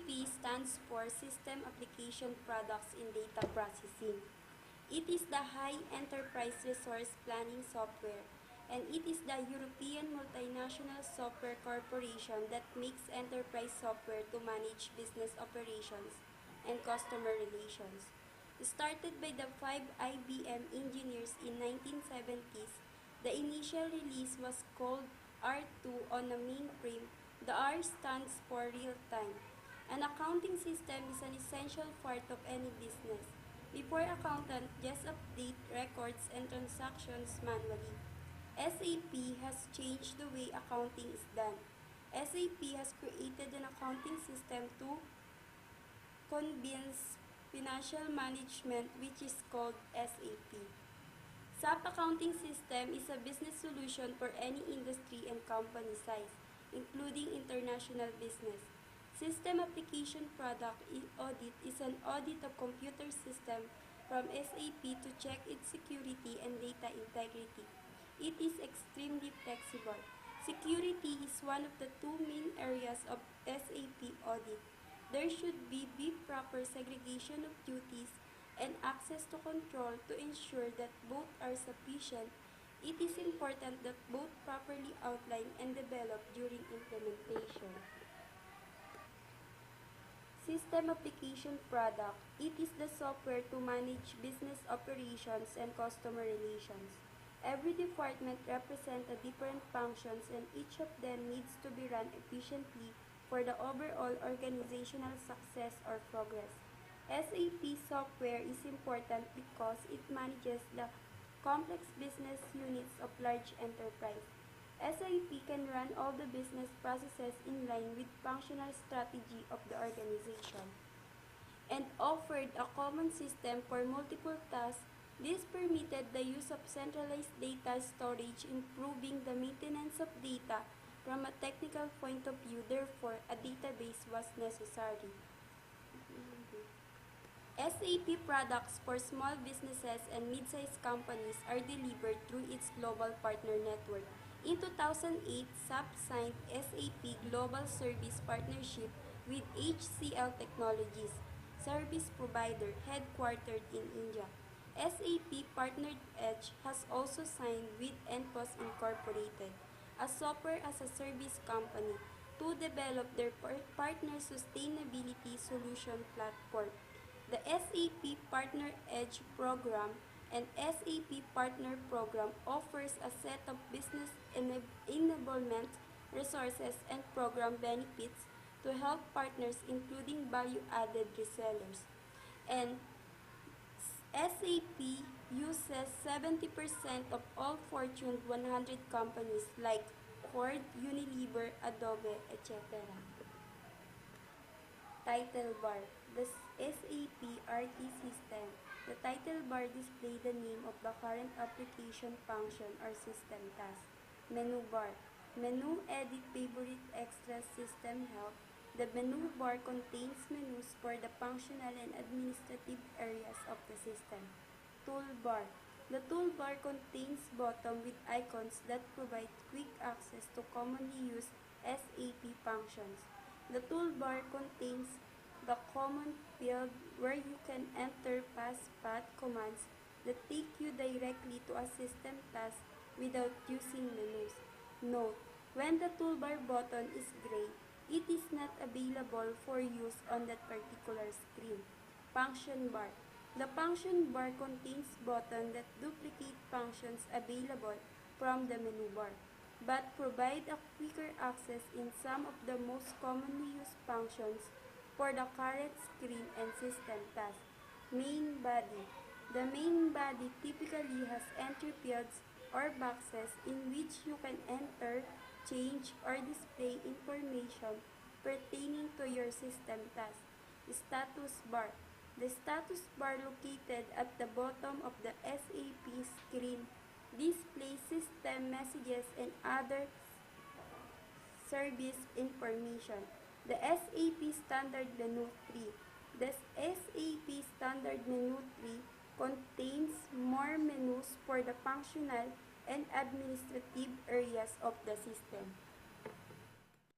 SAP stands for System Application Products in Data Processing. It is the high enterprise resource planning software, and it is the European multinational software corporation that makes enterprise software to manage business operations and customer relations. Started by the 5 IBM engineers in 1970s, the initial release was called R2 on a mainframe. The R stands for real-time. An accounting system is an essential part of any business. Before accountant just update records and transactions manually, SAP has changed the way accounting is done. SAP has created an accounting system to convince financial management, which is called SAP. SAP Accounting System is a business solution for any industry and company size, including international business. System Application Product Audit is an audit of computer system from SAP to check its security and data integrity. It is extremely flexible. Security is one of the two main areas of SAP audit. There should be proper segregation of duties and access to control to ensure that both are sufficient. It is important that both properly outlined and developed during implementation. System Application Product. It is the software to manage business operations and customer relations. Every department represents a different functions and each of them needs to be run efficiently for the overall organizational success or progress. SAP software is important because it manages the complex business units of large enterprise. SAP can run all the business processes in line with functional strategy of the organization and offered a common system for multiple tasks. This permitted the use of centralized data storage, improving the maintenance of data. From a technical point of view, therefore, a database was necessary. SAP products for small businesses and mid-sized companies are delivered through its global partner network. In 2008, SAP signed SAP Global Service Partnership with HCL Technologies, service provider headquartered in India. SAP partnered Edge has also signed with Enfos Incorporated, a software-as-a-service company, to develop their partner sustainability solution platform. The SAP Partner Edge program and SAP Partner Program offers a set of business enablement resources and program benefits to help partners, including value-added resellers. And SAP uses 70% of all Fortune 100 companies like Ford, Unilever, Adobe, etc. Title bar. The SAP RT system. The title bar displays the name of the current application function or system task. Menu bar. Menu, edit, favorite, extra, system help. The menu bar contains menus for the functional and administrative areas of the system. Toolbar. The toolbar contains buttons with icons that provide quick access to commonly used SAP functions. The toolbar contains the command field where you can enter path commands that take you directly to a system task without using menus. Note: when the toolbar button is gray, it is not available for use on that particular screen. Function bar. The function bar contains buttons that duplicate functions available from the menu bar, but provide a quicker access in some of the most commonly used functions for the current screen and system task. Main body. The main body typically has entry fields or boxes in which you can enter, change, or display information pertaining to your system task. Status bar. The status bar located at the bottom of the SAP screen displays system messages and other service information. The SAP Standard Menu 3. The SAP Standard Menu 3 contains more menus for the functional and administrative areas of the system.